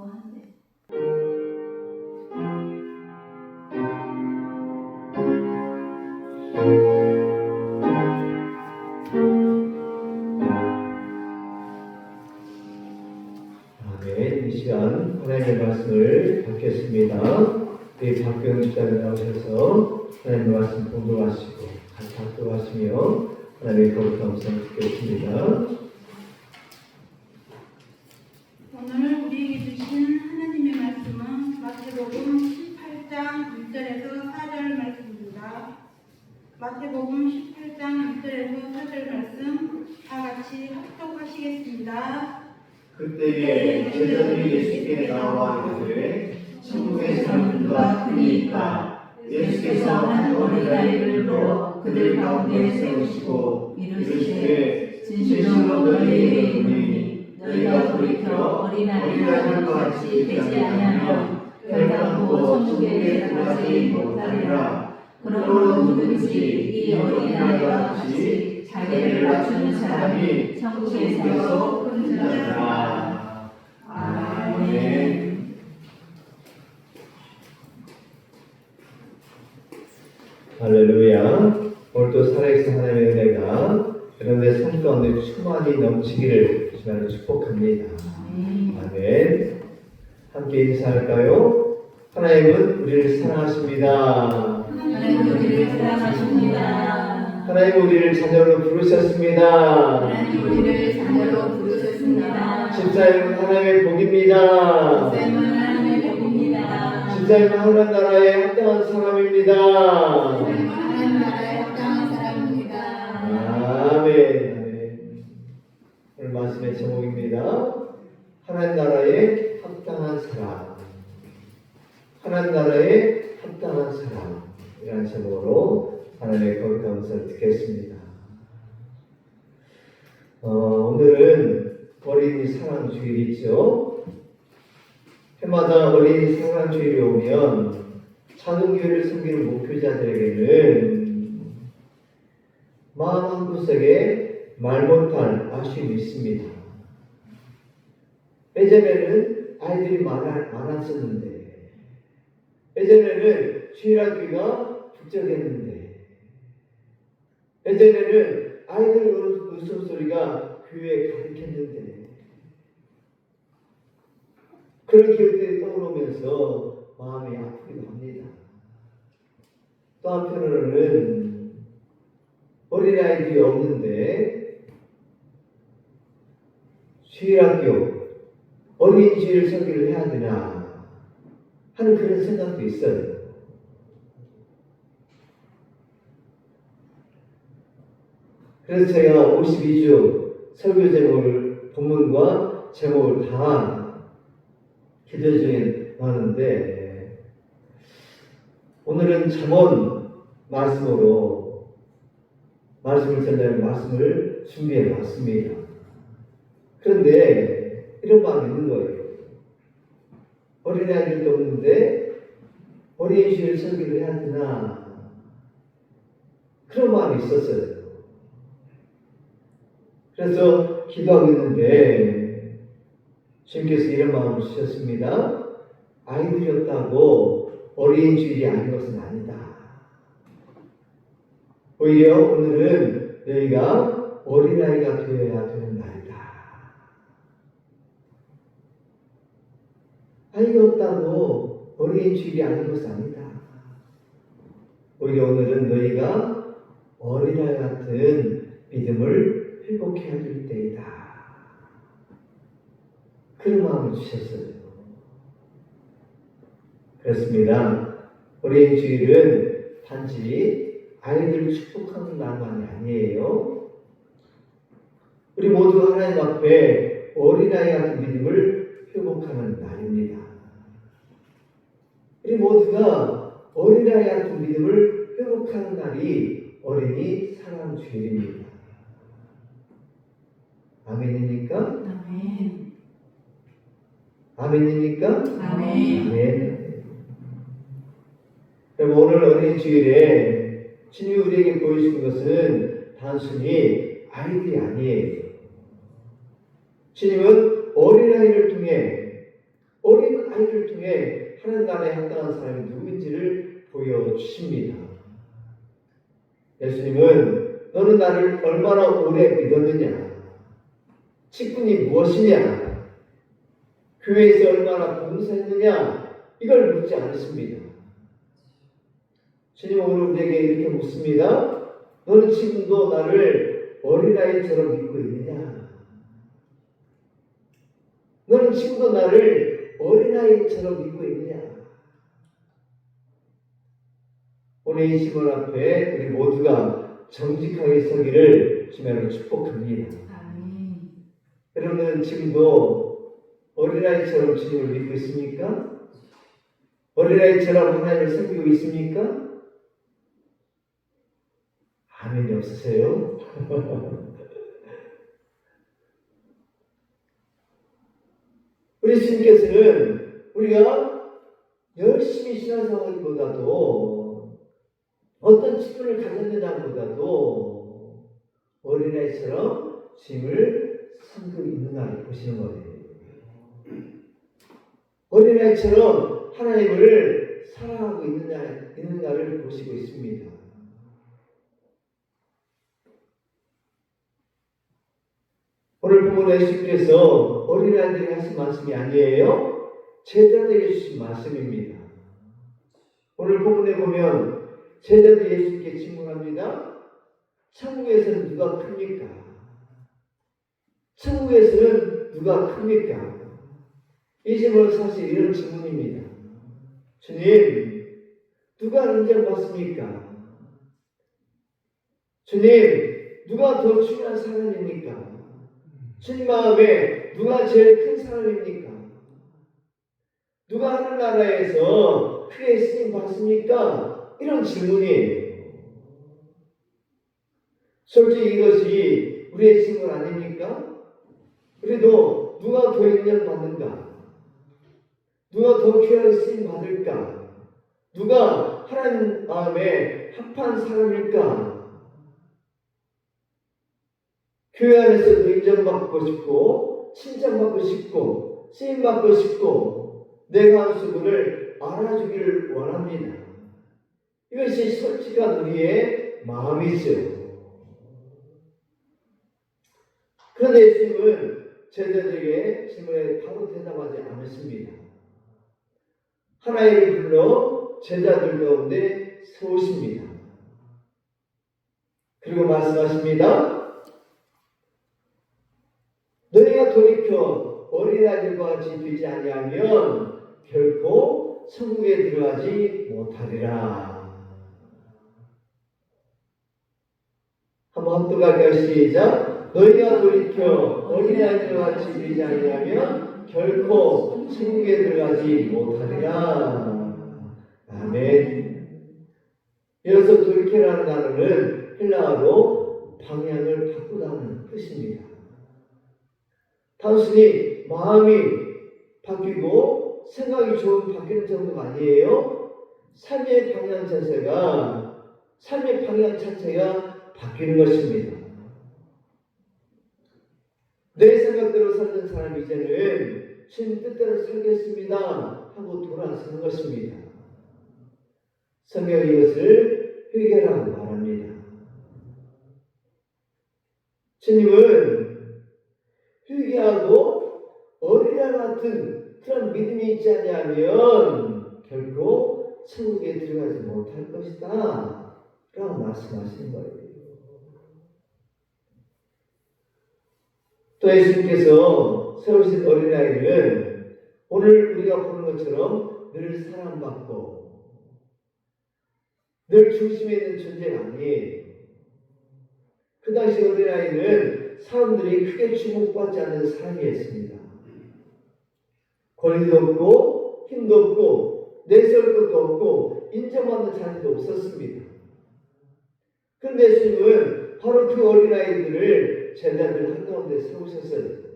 한대. 네, 이 시간 하나님의 말씀을 받겠습니다. 우리 박경 집사님 나오셔서 하나님의 말씀 공부하시고 같이 합독하시며 하나님의 거룩한 음성 듣겠습니다. 오늘 우리에게 주신 하나님의 말씀은 마태복음 18장 1절에서 4절 말씀입니다. 마태복음 18장 1절에서 4절 말씀 다 같이 합독하시겠습니다. 그때에 제자들이 예수께 나와 이르되 천국의 사람들과 흔히 있다. 예수께서 한 어린아이를 불러 그들 가운데 세우시고 이르시되 진실로 너희에게 이르노니 너희가 돌이켜 어린아이들과 같이 되지 아니하면 결단코 천국에 들어가지 못하리라. 그러므로 누구든지 이 어린아이와 같이 자기를 낮추는 사람이 천국에서 큰 자라. 아멘. 할렐루야. 오늘도 살아계신 하나님의 은혜가 여러분의 삶 가운데 충만히 넘치기를 주님으로 축복합니다. 아멘. 함께 인사할까요? 하나님은 우리를 사랑하십니다. 하나님 우리를 사랑하십니다. 하나님 우리를 자녀로 부르셨습니다. 하나님 우리를 자녀로 부르셨습니다. 집사님은 하나님의 복입니다. 집사님은 하나님의 복입니다. 집사님은 하나님 나라에 합당한 사람입니다. 하나님 나라에 합당한 사람입니다. 아멘. 아멘. 오늘 말씀의 제목입니다. 하나님 나라에 합당한 사람. 하나님 나라에 합당한 사람. 이라는 제목으로 하나님의 거룩한 음성을 듣겠습니다. 오늘은 어린이 사랑 주일이 있죠. 해마다 어린이 사랑 주일이 오면 찬송교회를 섬기는 목표자들에게는 마음 한구석에 말 못할 아쉬움이 있습니다. 예전에는 아이들이 많았었는데, 예전에는 주일학교가 북적했는데, 예전에는 아이들 웃음소리가 교회에 가득했는데, 그런 기억들이 떠오르면서 마음이 아프기도 합니다. 또 한편으로는 어린아이들이 없는데 주일학교, 어린이 주일 설교를 해야 되나 하는 그런 생각도 있어요. 그래서 제가 52주 설교 제목을, 본문과 제목을 다 기도 중에 나왔는데, 오늘은 잠언 말씀으로 말씀을 전하는 말씀을 준비해 봤습니다. 그런데 이런 마음이 있는 거예요. 어린아이들도 없는데 어린이 주일 설교를 해야 되나, 그런 마음이 있었어요. 그래서 기도하고 있는데 주님께서 이런 마음을 주셨습니다. 아이들이 없다고 어린이 주일이 아닌 것은 아니다. 오히려 오늘은 너희가 어린아이가 되어야 되는 날이다. 아이가 없다고 어린이 주일이 아닌 것은 아니다. 오히려 오늘은 너희가 어린아이 같은 믿음을 회복해야 될 때이다. 그런 마음을 주셨어요. 그렇습니다. 어린이 주일은 단지 아이들을 축복하는 날만이 아니에요. 우리 모두 하나님 앞에 어린아이 같은 믿음을 회복하는 날입니다. 우리 모두가 어린아이 같은 믿음을 회복하는 날이 어린이 사랑 주일입니다. 아멘입니까? 아멘. 아멘입니까? 아멘. 아멘. 그럼 오늘 어린이 주일에 주님이 우리에게 보여주신 것은 단순히 아이들이 아니에요. 주님은 어린아이를 통해 나라에 합당한 사람이 누구인지를 보여주십니다. 예수님은 너는 나를 얼마나 오래 믿었느냐? 직분이 무엇이냐? 교회에서 얼마나 봉사했느냐? 이걸 묻지 않습니다. 주님은 오늘 우리에게 이렇게 묻습니다. 너는 지금도 나를 어린아이처럼 믿고 있느냐? 너는 지금도 나를 어린아이처럼 믿고 있느냐? 오늘 이 시간 앞에 우리 모두가 정직하게 서기를 주님으로 축복합니다. 아멘. 여러분은 지금도 어린아이처럼 주님을 믿고 있습니까? 어린아이처럼 하나님을 섬기고 있습니까? 아멘이 없으세요? 우리 주님께서는 우리가 열심히 신앙생활보다도 어떤 직분을 가졌느냐보다도 어린아이처럼 주님을 섬기고 있는가를 보시는 거예요. 어린아이처럼 하나님을 사랑하고 있는가를 보시고 있습니다. 오늘 보면 예수께서 어린아이들에게 하신 말씀이 아니에요. 제자들에게 주신 말씀입니다. 오늘 본문에 보면 제자들이 예수께 질문합니다. 천국에서는 누가 큽니까? 천국에서는 누가 큽니까? 이 질문은 사실 이런 질문입니다. 주님, 누가 인정받습니까? 주님, 누가 더 중요한 사람입니까? 주님 마음에 누가 제일 큰 사람입니까? 누가 하늘나라에서 크게 쓰임 받습니까? 이런 질문이에요. 솔직히 이것이 우리의 질문 아닙니까? 그래도 누가 더 인정받는가? 누가 더 귀하게 쓰임 받을까? 누가 하나님 마음에 합한 사람일까? 교회 안에서도 인정받고 싶고 칭찬받고 싶고 쓰임받고 싶고 내가 한 수고를 알아주기를 원합니다. 이것이 솔직한 우리의 마음이죠. 그런데 예수님은 제자들에게 질문에 바로 대답하지 않으십니다. 하나님을 불러 제자들 가운데 세우십니다. 그리고 말씀하십니다. 너희가 돌이켜 어린아이들과 같이 되지 아니하면 결코 천국에 들어가지 못하리라. 한번 합독할까요? 시작. 너희가 돌이켜 어린아이들과 같이 되지 아니하면 결코 천국에 들어가지 못하리라. 아멘. 이어서 돌이켜라는 단어는 헬라어로 방향을 바꾸다는 뜻입니다. 단순히 마음이 바뀌고 생각이 좀 바뀌는 정도가 아니에요. 삶의 방향 자체가 바뀌는 것입니다. 내 생각대로 살던 사람이 이제는 주님 뜻대로 살겠습니다 하고 돌아서는 것입니다. 성경은 이것을 회개라고 말합니다. 주님은 회개하고 어린아 같은 그런 믿음이 있지 않냐면 결코 천국에 들어가지 못할 것이다 라고 말씀하시는 거예요. 또 예수님께서 세우신 어린아이는 오늘 우리가 보는 것처럼 늘 사랑받고 늘 중심에 있는 존재가 아니에요. 그 당시 어린아이는 사람들이 크게 주목받지 않는 삶이었습니다. 권리도 없고 힘도 없고 내세울 것도 없고 인정받는 자리도 없었습니다. 그런데 예수님은 바로 그 어린아이들을 제자들 한가운데 세우셨어요.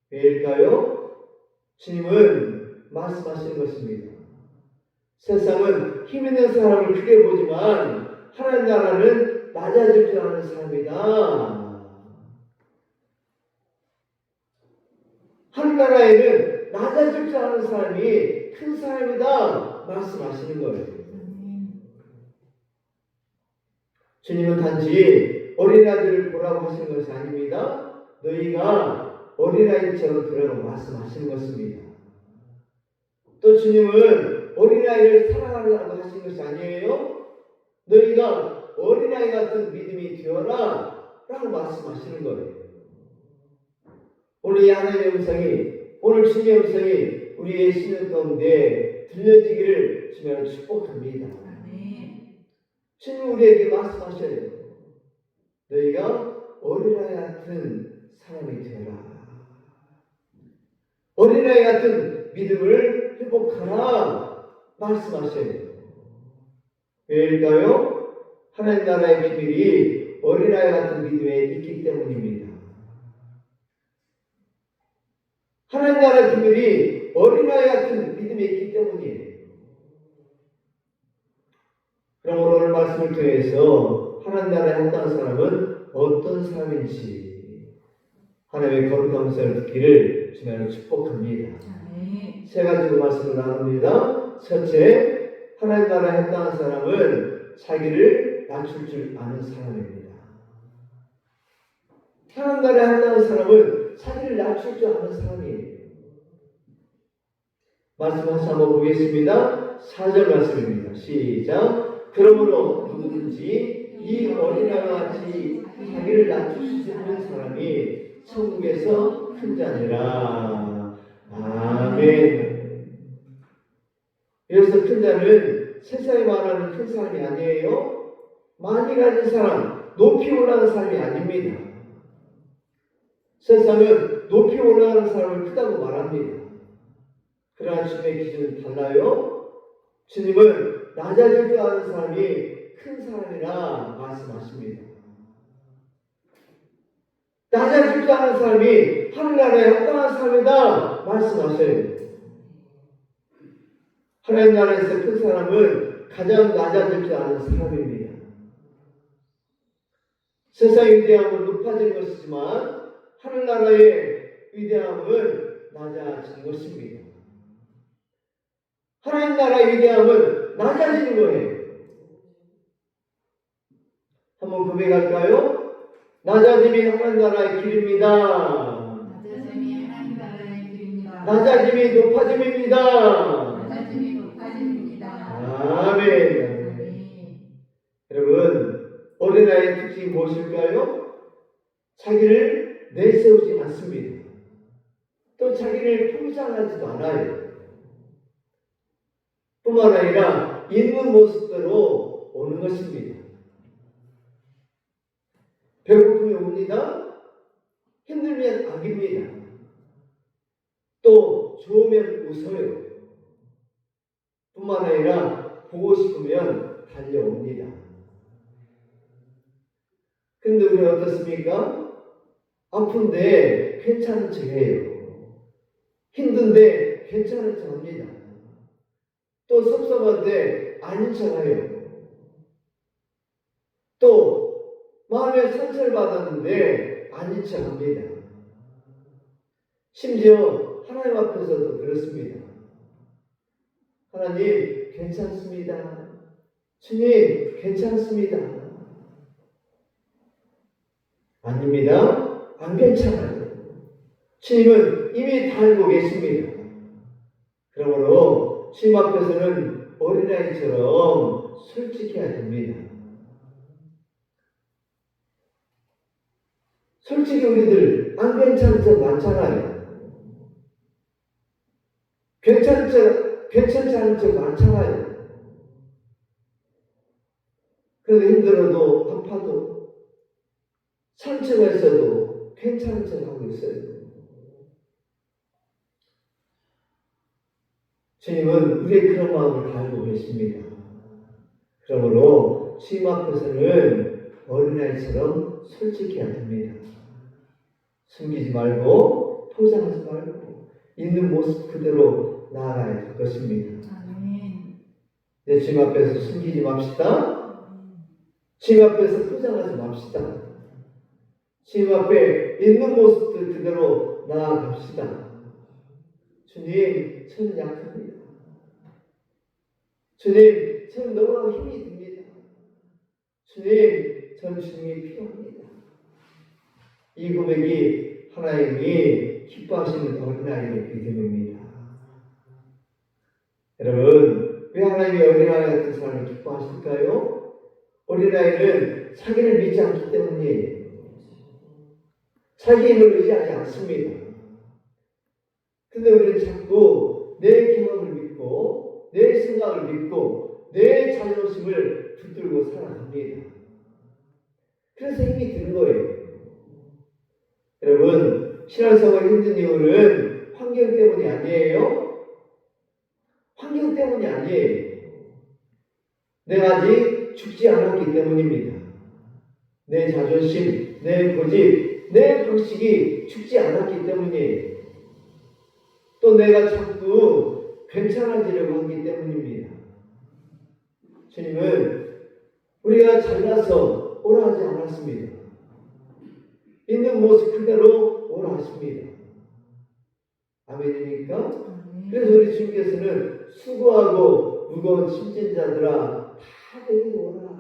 왜일까요? 주님은 말씀하시는 것입니다. 세상은 힘 있는 사람을 크게 보지만 하나님 나라는 낮아질 줄 아는 사람이다. 하늘나라에는 낮아질 줄 아는 사람이 큰 사람이다 말씀하시는 거예요. 주님은 단지 어린아이들을 보라고 하시는 것이 아닙니다. 너희가 어린아이처럼 되라고 말씀하시는 것입니다. 또 주님은 어린아이를 사랑하라고 하시는 것이 아니에요. 너희가 어린아이 같은 믿음이 되어라 라고 말씀하시는 거예요. 오늘 이 하나님의 음성이, 오늘 주님의 음성이 우리의 신앙 가운데 들려지기를 주님으로 축복합니다. 주님 우리에게 말씀하셔요. 너희가 어린아이 같은 사람이 되어라. 어린아이 같은 믿음을 회복하라 말씀하셔요. 왜일까요? 하나님 나라의 비밀이 어린아이 같은 믿음에 있기 때문입니다. 하나님 나라의 비밀이 어린아이 같은 믿음에 있기 때문이에요. 그러므로 오늘 말씀을 통해서 하나님 나라에 합당한 사람은 어떤 사람인지 하나님의 거룩한 음성을 듣기를 주님으로 축복합니다. 세 가지로 말씀을 나눕니다. 첫째, 하나님 나라에 합당한 사람은 자기를 낮출 줄 아는 사람입니다. 하나님 나라에 합당한 사람은 자기를 낮출 줄 아는 사람이에요. 말씀 다시 한번 보겠습니다. 4절 말씀입니다. 시작. 그러므로 누구든지 이 어린아이와 같이 자기를 낮출 수 있는 사람이 천국에서 큰 자니라. 아멘. 여기서 큰 자는 세상에 말하는 큰 사람이 아니에요. 많이 가진 사람, 높이 올라가는 사람이 아닙니다. 세상은 높이 올라가는 사람을 크다고 말합니다. 그러나 주님의 기준은 달라요. 주님은 낮아질 줄 아는 사람이 큰 사람이라 말씀하십니다. 낮아질 줄 아는 사람이 하늘나라에 합당한 사람이다 말씀하셔요. 하나님 나라에서 큰 사람은 가장 낮아질 줄 아는 사람입니다. 세상의 위대함은 높아지는 것이지만 하늘나라의 위대함은 낮아지는 것입니다. 하나님 나라의 위대함은 낮아지는 거예요. 한번 고백할까요? 낮아짐이 하나님 나라의 길입니다. 낮아짐이 하나님 나라의 길입니다. 낮아짐이 높아짐입니다. 낮아짐이 높아짐입니다. 아멘. 여러분, 어린아이의 특징이 무엇일까요? 자기를 내세우지 않습니다. 또 자기를 포장하지도 않아요. 뿐만 아니라 있는 모습대로 오는 것입니다. 배고픔이 옵니다. 힘들면 안깁니다. 또 좋으면 웃어요. 뿐만 아니라 보고 싶으면 달려옵니다. 근데 우리 어떻습니까? 아픈데 괜찮은 척 해요. 힘든데 괜찮은 척 합니다. 또 섭섭한데 아닌 척 해요. 또 마음에 상처를 받았는데 아닌 척 합니다. 심지어 하나님 앞에서도 그렇습니다. 하나님 괜찮습니다. 주님 괜찮습니다. 아닙니다. 안 괜찮아요. 주님은 이미 다 알고 계십니다. 그러므로 주님 앞에서는 어린아이처럼 솔직해야 됩니다. 솔직히 우리들 안 괜찮은 척 많잖아요. 괜찮지 않은 척 많잖아요. 그래도 힘들어도 아파도 상처가 있어도 괜찮은 척 하고 있어요. 주님은 우리의 그런 마음을 다 알고 계십니다. 그러므로 주님 앞에서는 어린아이처럼 솔직해야 됩니다. 숨기지 말고 포장하지 말고 있는 모습 그대로 나아가야 될 것입니다. 내 주님 앞에서 숨기지 맙시다. 주님 앞에서 포장하지 맙시다. 주님 앞에 있는 모습들 그대로 나아갑시다. 주님, 저는 약합니다. 주님, 저는 너무나 힘이 듭니다. 주님, 저는 주님이 필요합니다. 이 고백이 하나님이 기뻐하시는 어린아이의 믿음입니다. 여러분, 왜 하나님이 어린아이 같은 사람을 기뻐하실까요? 어린아이는 자기를 믿지 않기 때문이에요. 자기 힘을 의지하지 않습니다. 근데 우리는 자꾸 내 경험을 믿고 내 생각을 믿고 내 자존심을 붙들고 살아갑니다. 그래서 힘이 드는 거예요. 여러분, 신앙생활 힘든 이유는 환경 때문이 아니에요. 환경 때문이 아니에요. 내가 아직 죽지 않았기 때문입니다. 내 자존심, 내 고집, 내 방식이 죽지 않았기 때문이에요. 또 내가 자꾸 괜찮아지려고 하기 때문입니다. 주님은 우리가 잘나서 오라 하지 않았습니다. 있는 모습 그대로 오라 하십니다. 아멘입니까? 그래서 우리 주님께서는 수고하고 무거운 짐진 자들아 다 내게로 오라.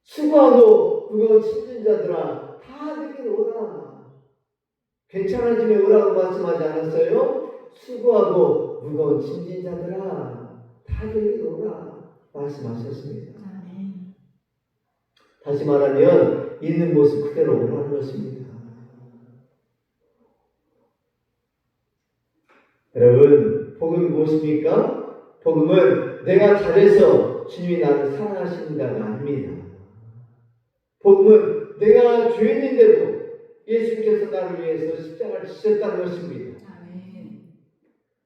수고하고 무거운 짐진 자들아 다 내게로 오라. 괜찮아지면 오라고 말씀하지 않았어요? 수고하고 무거운 짐진 자들아 다 내게로 오라 말씀하셨습니다. 다시 말하면 있는 모습 그대로 오라는 것입니다. 여러분, 복음이 무엇입니까? 복음은 내가 잘해서 주님이 나를 사랑하신다가 아닙니다. 복음은 내가 죄인인데도 예수님께서 나를 위해서 십자가를 지셨다는 것입니다.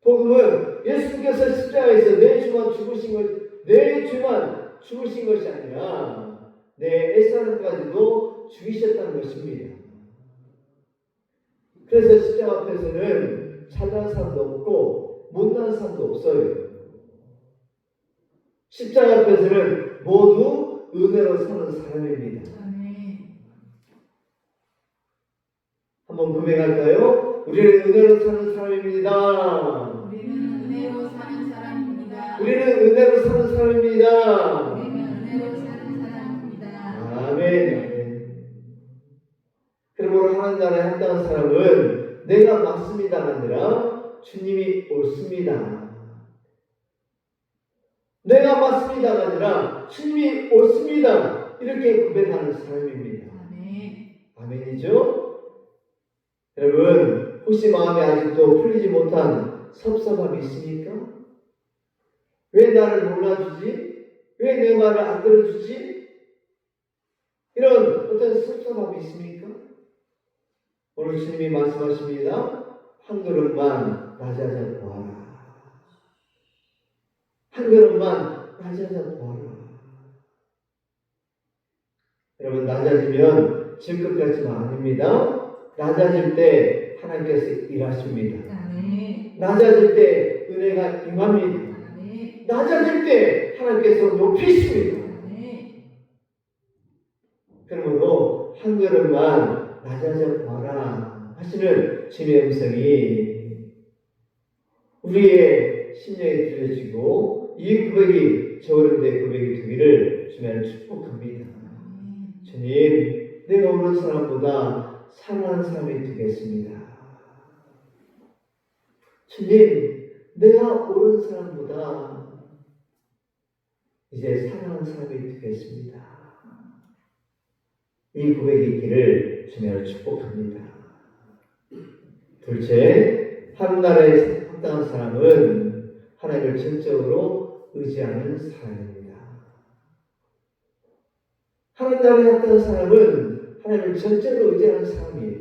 복음은 예수님께서 십자가에서 내 죄만 죽으신 것이 아니라 내 옛사람까지도 죽이셨다는 것입니다. 그래서 십자가 앞에서는 잘난 사람도 없고 못난 사람도 없어요. 십자가 앞에서는 모두 은혜로 사는 사람입니다. 한번 고백할까요? 우리는 은혜로 사는 사람입니다. 우리는 은혜로 사는 사람입니다. 우리는 은혜로 사는 사람입니다. 우리는 은혜로 사는 사람입니다. 아멘. 그러므로 하나님 나라에 합당한 사람은 내가 맞습니다가 아니라 주님이 옳습니다. 내가 맞습니다가 아니라 주님이 옳습니다. 이렇게 고백하는 사람입니다. 아멘이죠? 여러분, 혹시 마음에 아직도 풀리지 못한 섭섭함이 있습니까? 왜 나를 몰라주지? 왜 내 말을 안 들어주지? 이런 어떤 섭섭함이 있습니까? 오늘 주님이 말씀하십니다. 한 걸음만 낮아져 보아라. 한 걸음만 낮아져 보아라. 여러분, 낮아지면 질 것 같지만 아닙니다. 낮아질 때 하나님께서 일하십니다. 낮아질 때 은혜가 임합니다. 낮아질 때 하나님께서 높이십니다. 그러므로 한 걸음만 낮아져 봐라 하시는 주님의 음성이 우리의 심령에 들려지고 이 고백이 저오른데 고백이 되기를 주님을 축복합니다. 주님, 내가 오는 사람보다 사랑하는 사람이 되겠습니다. 주님, 내가 옳은 사람보다 이제 사랑하는 사람이 되겠습니다. 이 고백이 있기를 주님을 축복합니다. 둘째, 하나님 나라에 합당한 사람은 하나님을 전적으로 의지하는 사람입니다. 하나님 나라에 합당한 사람은 하나님을 전적으로 의지하는 사람이에요.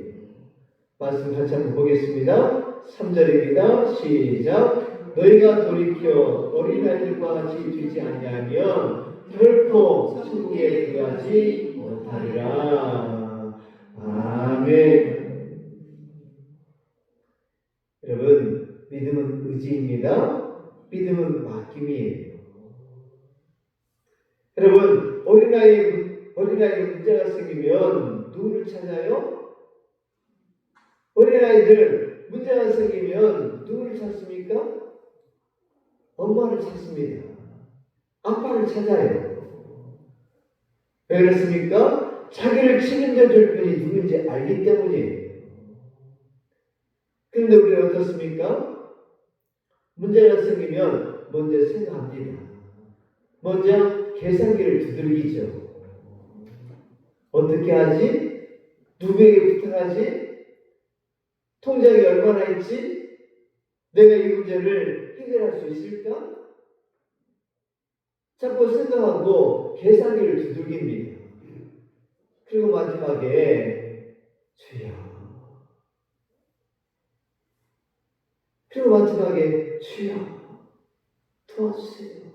말씀 같이 한번 보겠습니다. 3절입니다. 시작. 너희가 돌이켜 어린아이들과 같이 되지 아니하면 결코 천국에 들어가지 못하리라. 아멘. 여러분, 믿음은 의지입니다. 믿음은 맡김이에요. 여러분, 어린아이에 문제가 생기면 누구를 찾아요? 어린아이들 문제가 생기면 누구를 찾습니까? 엄마를 찾습니다. 아빠를 찾아요. 왜 그렇습니까? 자기를 책임져 줄 분이 누군지 알기 때문이에요. 그런데 우리는 어떻습니까? 문제가 생기면 먼저 생각합니다. 먼저 계산기를 두들기죠. 어떻게 하지? 누구에게 부탁하지? 통장이 얼마나 있지? 내가 이 문제를 해결할 수 있을까? 자꾸 생각하고 계산기를 두들깁니다. 그리고 마지막에 주여. 그리고 마지막에 주여 도와주세요.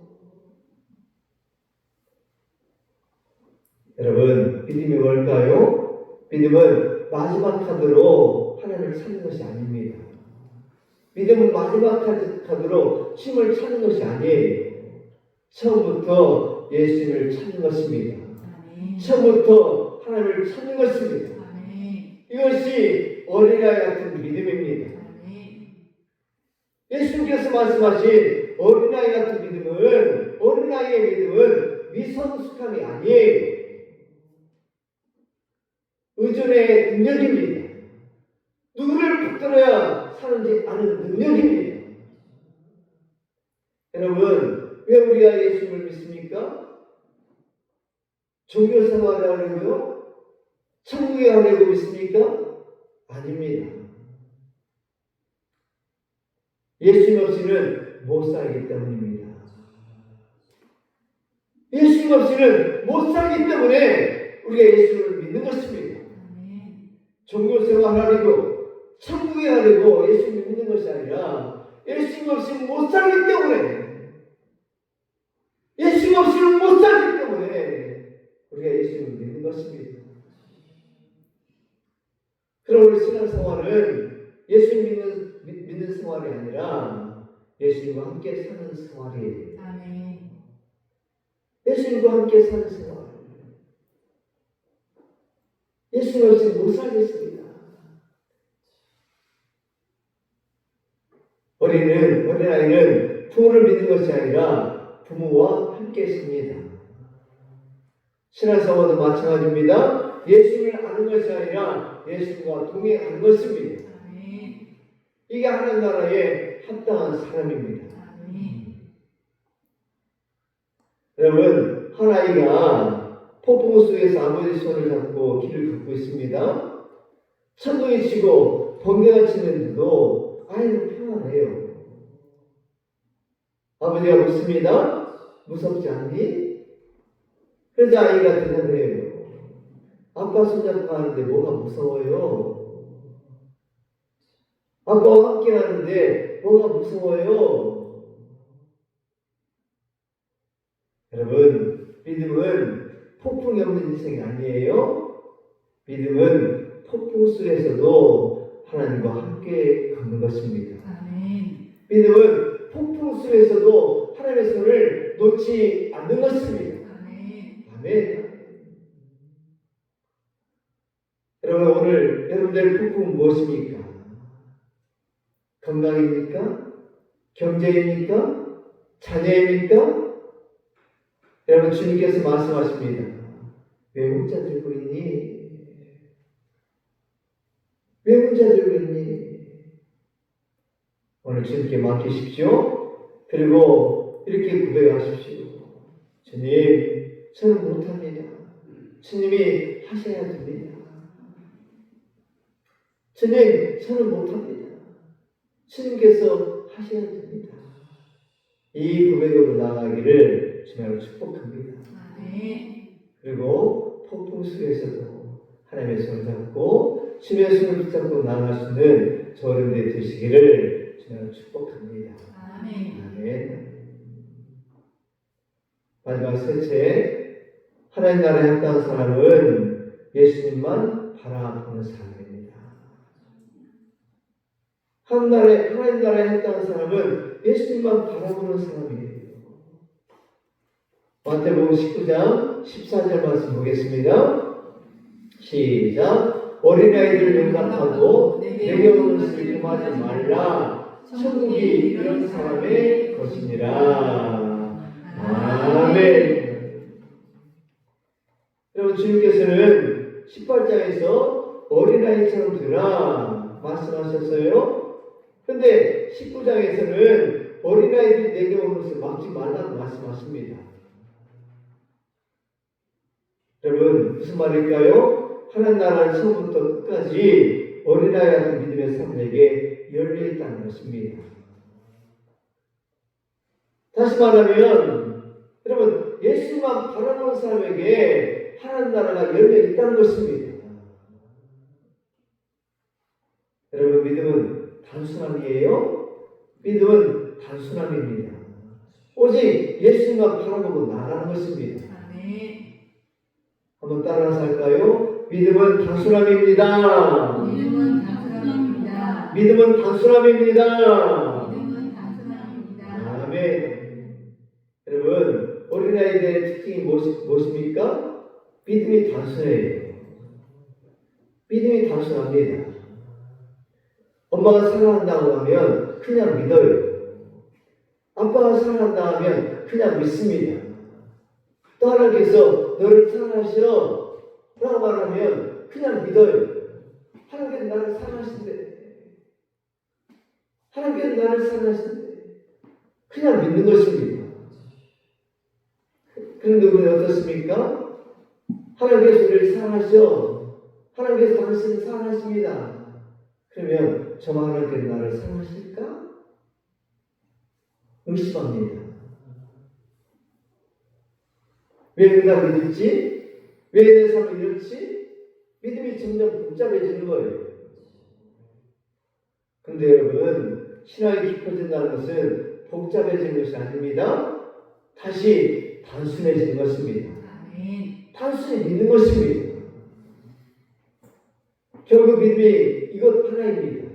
여러분, 믿음이 뭘까요? 믿음은 마지막 카드로 하나님을 찾는 것이 아닙니다. 믿음은 마지막 카드로 힘을 찾는 것이 아니에요. 처음부터 예수님을 찾는 것입니다. 아멘. 처음부터 하나님을 찾는 것입니다. 아멘. 이것이 어린아이 같은 믿음입니다. 아멘. 예수님께서 말씀하신 어린아이 같은 믿음은, 어린아이의 믿음은 미성숙함이 아니에요. 의존의 능력입니다. 누구를 붙들어야 사는지 아는 능력입니다. 여러분, 왜 우리가 예수님을 믿습니까? 종교 생활을 하려고요? 천국에 가려고 믿습니까? 아닙니다. 예수님 없이는 못 살기 때문입니다. 예수님 없이는 못 살기 때문에 우리가 예수님을 믿는 것입니다. 아멘. 종교 생활하려고 천국에 가려고 예수님을 믿는 것이 아니라 예수님 없이 못 살기 때문에, 예수님 없이는 못 살기 때문에 우리가 예수님을 믿는 것입니다. 그럼 우리 신앙생활은 예수님 믿는 생활이 아니라 예수님과 함께 사는 생활이에요. 아멘. 예수님과 함께 사는 생활. 예수님 없이 못 살겠습니다. 어린아이는 부모를 믿는 것이 아니라 부모와 함께 삽니다. 신앙생활도 마찬가지입니다. 예수님을 아는 것이 아니라 예수님과 동행하는 것입니다. 아멘. 이게 하나님 나라에 합당한 사람입니다. 아멘. 여러분, 한 아이가 폭풍 속에서 아버지 손을 잡고 길을 걷고 있습니다. 천둥이 치고 번개가 치는데도 아이는 평안해요. 아버지가 묻습니다. 무섭지 않니? 그래서 아이가 대답해요. 아빠 손잡고 가는데 뭐가 무서워요? 아빠와 함께 가는데 뭐가 무서워요? 여러분, 믿음은 폭풍이 없는 인생이 아니에요. 믿음은 폭풍 속에서도 하나님과 함께 걷는 것입니다. 아멘. 믿음은 폭풍 속에서도 하나님의 손을 놓지 않는 것입니다. 아멘. 아멘. 여러분, 오늘 여러분들의 폭풍은 무엇입니까? 건강입니까? 경제입니까? 자녀입니까? 여러분, 주님께서 말씀하십니다. 왜 혼자 들고 있니? 왜 혼자 들고 있니? 오늘 주님께 맡기십시오. 그리고 이렇게 고백하십시오. 주님, 저는 못합니다. 주님이 하셔야 됩니다. 주님, 저는 못합니다. 주님께서 하셔야 됩니다. 이 고백으로 나아가기를 주님으로 축복합니다. 아멘. 그리고 폭풍 속에서도 하나님의 손을 잡고 주님의 손을 붙잡고 나아갈 수 있는 저 여러분들이 되시기를 주님으로 축복합니다. 아멘. 아멘. 마지막 셋째, 하나님 나라에 합당한 사람은 예수님만 바라보는 사람입니다. 하나님 나라에 합당한 사람은 예수님만 바라보는 사람이에요. 마태복음 19장 14절 말씀 보겠습니다. 시작. 어린아이들 용납하고 내게 오는 것을 금하지 말라. 천국이 이런 사람의 것이니라. 아멘. 여러분, 주님께서는 18장에서 어린아이처럼 되라 말씀하셨어요. 근데 19장에서는 어린아이들이 내게 오는 것을 막지 말라고 말씀하십니다. 여러분, 무슨 말일까요? 하나님 나라는 처음부터 끝까지 어린아이 같은 믿음의 사람에게 열려있다는 것입니다. 다시 말하면 여러분, 예수만 바라보는 사람에게 하나님 나라가 열려있다는 것입니다. 여러분, 믿음은 단순함이에요? 믿음은 단순함입니다. 오직 예수만 바라보고 나가는 것입니다. 한번 따라서 할까요? 믿음은 단순함입니다. 믿음은 단순함입니다. 믿음은 단순함입니다. 믿음은 단순함입니다. 아멘. 여러분, 어린아이들의 특징이 무엇입니까? 믿음이 단순해요. 믿음이 단순합니다. 엄마가 사랑한다고 하면 그냥 믿어요. 아빠가 사랑한다 하면 그냥 믿습니다. 또 하나님께서 너를 사랑하셔 라고 말하면 그냥 믿어요. 하나님께서 나를 사랑하신대. 하나님께서 나를 사랑하신대. 그냥 믿는 것입니다. 그런데 우리는 어떻습니까? 하나님께서 우리를 사랑하셔. 하나님께서 당신을 사랑하십니다. 그러면 저만 하나님께서 나를 사랑하실까? 의심합니다. 왜 내가 믿을지? 왜 내 삶이 이렇지? 믿음이 점점 복잡해지는 거예요. 그런데 여러분, 신앙이 깊어진다는 것은 복잡해지는 것이 아닙니다. 다시 단순해지는 것입니다. 단순히 믿는 것입니다. 결국 믿음이 이것 하나입니다.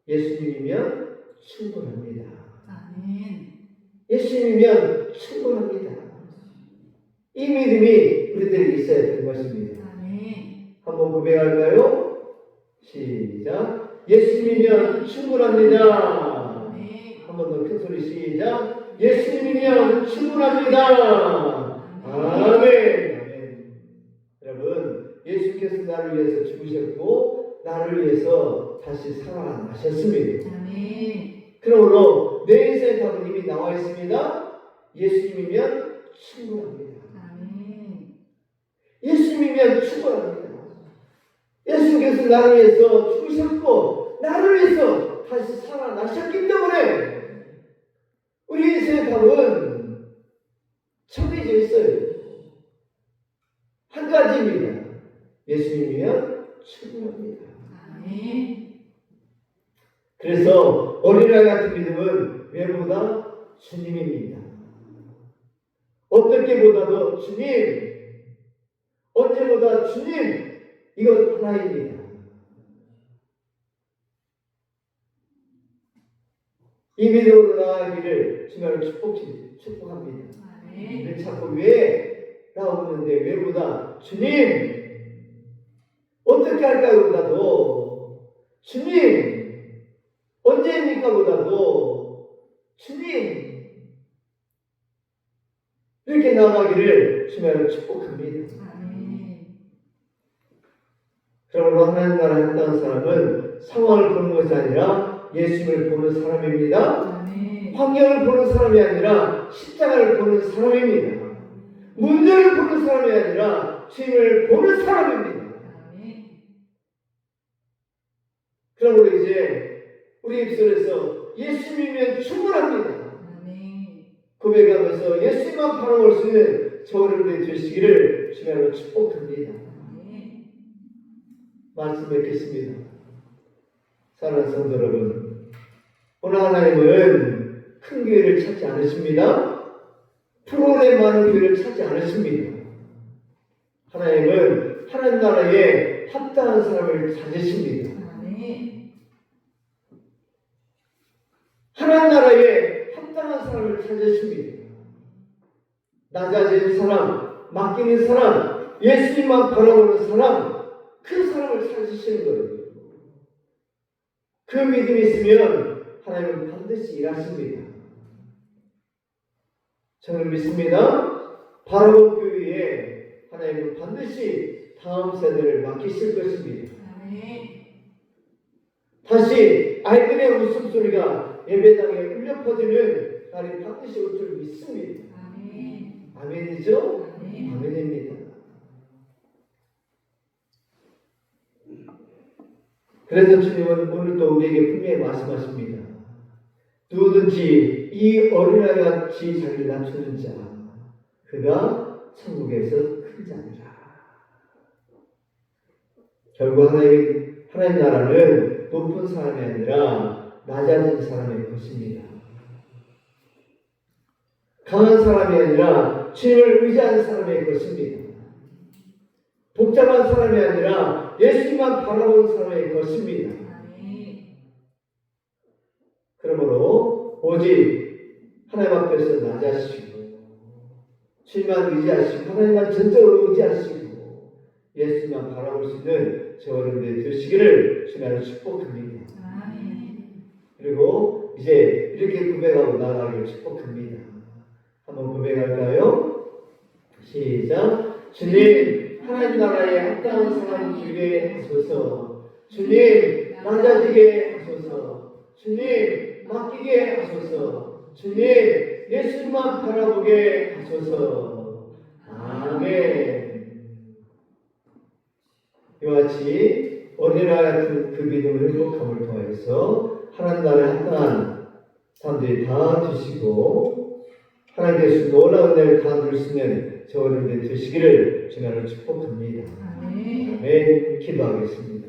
예수님이면 충분합니다. 예수님이면 충분합니다. 이 믿음이 우리들에게 있어야 되는 것입니다. 한번 고백할까요? 시작. 예수님이면 충분합니다. 한번 더 큰 소리 시작. 예수님이면 충분합니다. 아멘. 여러분, 예수께서 나를 위해서 죽으셨고 나를 위해서 다시 살아나셨습니다. 그러므로 내 인생의 답은 이미 나와 있습니다. 예수님이면 충분합니다. 예수님이면 충분합니다. 예수께서 나를 위해서 죽으셨고 나를 위해서 다시 살아나셨기 때문에 우리 인생의 답은 정해져 있어요. 한 가지입니다. 예수님이면 충분합니다. 그래서 어린아이 같은 믿음은 왜보다 주님입니다. 어떻게 보다도 주님, 언제보다 주님, 이것 하나입니다. 이 믿음으로 나아가기를 주님을 축복합니다. 왜 자꾸 왜? 라고 묻는데 왜보다 주님, 어떻게 할까요? 보다도 주님, 언제입니까? 보다도 주님, 이렇게 나아가기를 주님을 축복합니다. 그러므로 하나님 나라 한다는 사람은 상황을 보는 것이 아니라 예수님을 보는 사람입니다. 환경을 보는 사람이 아니라 십자가를 보는 사람입니다. 문제를 보는 사람이 아니라 주님을 보는 사람입니다. 그러므로 이제 우리 입술에서 예수님이면 충분합니다. 고백하면서 예수님만 바라볼 수 있는 저를 되시기를 주님으로 축복합니다. 말씀 뵙겠습니다. 사랑하는 성도 여러분, 오늘 하나님은 큰 교회를 찾지 않으십니다. 프로그램 많은 교회를 찾지 않으십니다. 하나님은 하나님 나라에 합당한 사람을 찾으십니다. 하나님 나라에 합당한 사람을 찾으십니다. 낮아지는 사람, 맡기는 사람, 예수님만 바라보는 사람, 큰 사람을 찾으시는 거예요. 그 믿음이 있으면 하나님은 반드시 일하십니다. 저는 믿습니다. 바라본 교회에 하나님은 반드시 다음 세대를 맡기실 것입니다. 다시 아이들의 웃음소리가 예배당에 울려 퍼지는 날이 반드시 올 줄 믿습니다. 아멘이죠? 아멘입니다. 그래서 주님은 오늘도 우리에게 분명히 말씀하십니다. 누구든지 이 어린아이 같이 자기를 낮추는 자, 그가 천국에서 큰 자니라. 결국 하나님 나라는 높은 사람이 아니라 낮아진 사람의 것입니다. 강한 사람이 아니라 주님을 의지하는 사람의 것입니다. 복잡한 사람이 아니라 예수님만 바라보는 사람의 것입니다. 그러므로 오직 하나님 앞에서 낮아지시고 주님만 의지하시고 하나님만 전적으로 의지하시고 예수님만 바라볼 수 있는 저와 여러분들이 되시기를 주님으로 축복합니다. 그리고 이제 이렇게 고백하고 나아가기를 축복합니다. 한번 고백할까요? 시작. 주님, 하나님 나라에 합당한 사람 되게 하소서. 주님, 낮아지게 하소서. 주님, 맡기게 하소서. 주님, 예수님만 바라보게 하소서. 아멘. 이와 같이 어린아이 같은 그 믿음을 회복함을 통해서 하나님 나라에 합당한 사람들이 다 되시고 하나님께서 놀라운 은혜를 다 누릴 수 있는 저와 여러분들이 되시기를 주님으로 축복합니다. 아멘. 기도하겠습니다.